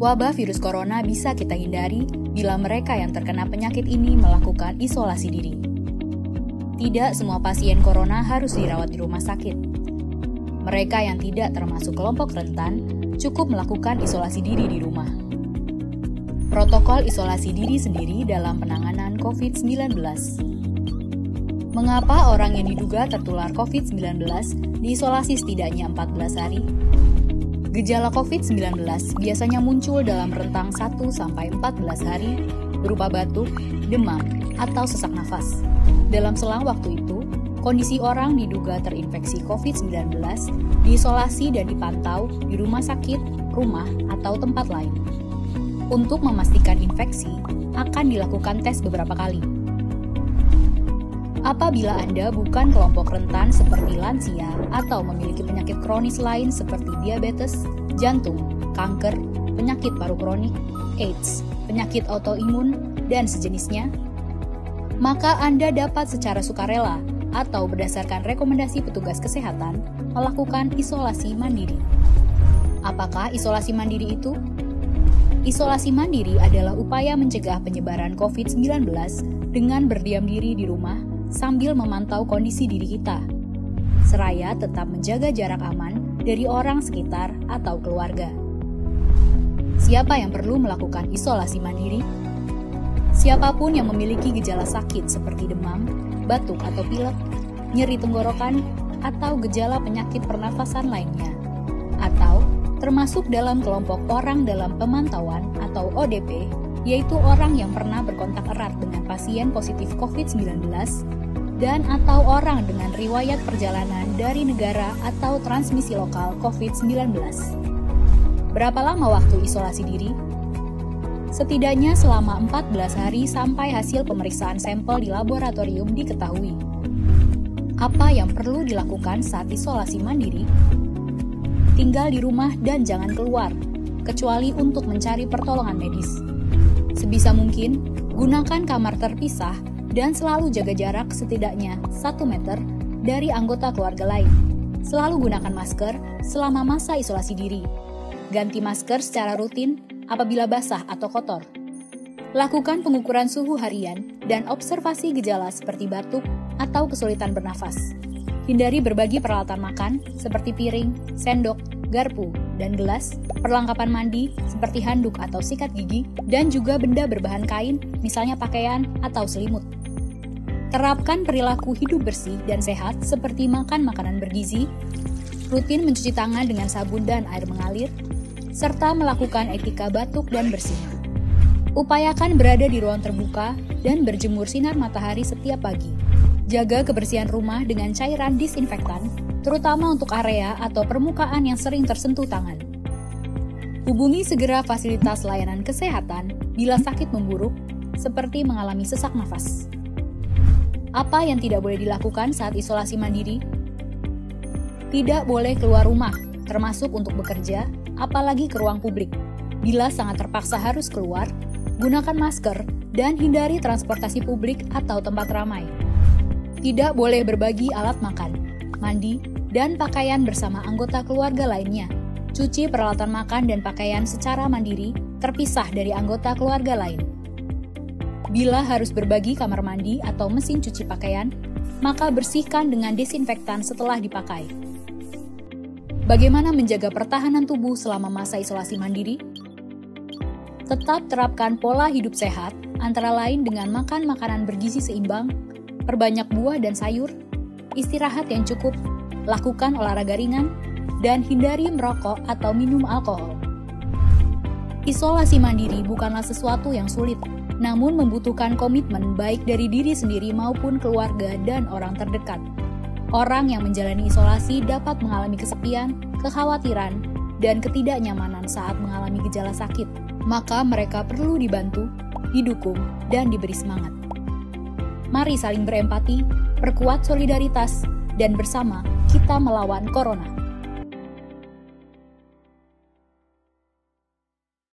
Wabah virus corona bisa kita hindari bila mereka yang terkena penyakit ini melakukan isolasi diri. Tidak semua pasien corona harus dirawat di rumah sakit. Mereka yang tidak termasuk kelompok rentan cukup melakukan isolasi diri di rumah. Protokol isolasi diri sendiri dalam penanganan COVID-19. Mengapa orang yang diduga tertular COVID-19 diisolasi setidaknya 14 hari? Gejala COVID-19 biasanya muncul dalam rentang 1-14 hari berupa batuk, demam, atau sesak nafas. Dalam selang waktu itu, kondisi orang diduga terinfeksi COVID-19 diisolasi dan dipantau di rumah sakit, rumah, atau tempat lain. Untuk memastikan infeksi, akan dilakukan tes beberapa kali. Apabila Anda bukan kelompok rentan seperti lansia atau memiliki penyakit kronis lain seperti diabetes, jantung, kanker, penyakit paru kronik, AIDS, penyakit autoimun, dan sejenisnya, maka Anda dapat secara sukarela atau berdasarkan rekomendasi petugas kesehatan melakukan isolasi mandiri. Apakah isolasi mandiri itu? Isolasi mandiri adalah upaya mencegah penyebaran COVID-19 dengan berdiam diri di rumah sambil memantau kondisi diri kita, seraya tetap menjaga jarak aman dari orang sekitar atau keluarga. Siapa yang perlu melakukan isolasi mandiri? Siapapun yang memiliki gejala sakit seperti demam, batuk atau pilek, nyeri tenggorokan, atau gejala penyakit pernafasan lainnya, atau termasuk dalam kelompok orang dalam pemantauan atau ODP, yaitu orang yang pernah berkontak erat dengan pasien positif COVID-19 dan atau orang dengan riwayat perjalanan dari negara atau transmisi lokal COVID-19. Berapa lama waktu isolasi diri? Setidaknya selama 14 hari sampai hasil pemeriksaan sampel di laboratorium diketahui. Apa yang perlu dilakukan saat isolasi mandiri? Tinggal di rumah dan jangan keluar, kecuali untuk mencari pertolongan medis. Sebisa mungkin, gunakan kamar terpisah dan selalu jaga jarak setidaknya 1 meter dari anggota keluarga lain. Selalu gunakan masker selama masa isolasi diri. Ganti masker secara rutin apabila basah atau kotor. Lakukan pengukuran suhu harian dan observasi gejala seperti batuk atau kesulitan bernafas. Hindari berbagi peralatan makan seperti piring, sendok, garpu, dan gelas, perlengkapan mandi seperti handuk atau sikat gigi, dan juga benda berbahan kain, misalnya pakaian atau selimut. Terapkan perilaku hidup bersih dan sehat seperti makan makanan bergizi, rutin mencuci tangan dengan sabun dan air mengalir, serta melakukan etika batuk dan bersih. Upayakan berada di ruang terbuka dan berjemur sinar matahari setiap pagi. Jaga kebersihan rumah dengan cairan disinfektan, terutama untuk area atau permukaan yang sering tersentuh tangan. Hubungi segera fasilitas layanan kesehatan bila sakit memburuk, seperti mengalami sesak nafas. Apa yang tidak boleh dilakukan saat isolasi mandiri? Tidak boleh keluar rumah, termasuk untuk bekerja, apalagi ke ruang publik. Bila sangat terpaksa harus keluar, gunakan masker dan hindari transportasi publik atau tempat ramai. Tidak boleh berbagi alat makan, mandi, dan pakaian bersama anggota keluarga lainnya. Cuci peralatan makan dan pakaian secara mandiri, terpisah dari anggota keluarga lain. Bila harus berbagi kamar mandi atau mesin cuci pakaian, maka bersihkan dengan desinfektan setelah dipakai. Bagaimana menjaga pertahanan tubuh selama masa isolasi mandiri? Tetap terapkan pola hidup sehat, antara lain dengan makan makanan bergizi seimbang, perbanyak buah dan sayur, istirahat yang cukup, lakukan olahraga ringan, dan hindari merokok atau minum alkohol. Isolasi mandiri bukanlah sesuatu yang sulit, namun membutuhkan komitmen baik dari diri sendiri maupun keluarga dan orang terdekat. Orang yang menjalani isolasi dapat mengalami kesepian, kekhawatiran, dan ketidaknyamanan saat mengalami gejala sakit. Maka mereka perlu dibantu, didukung, dan diberi semangat. Mari saling berempati, perkuat solidaritas, dan bersama kita melawan corona.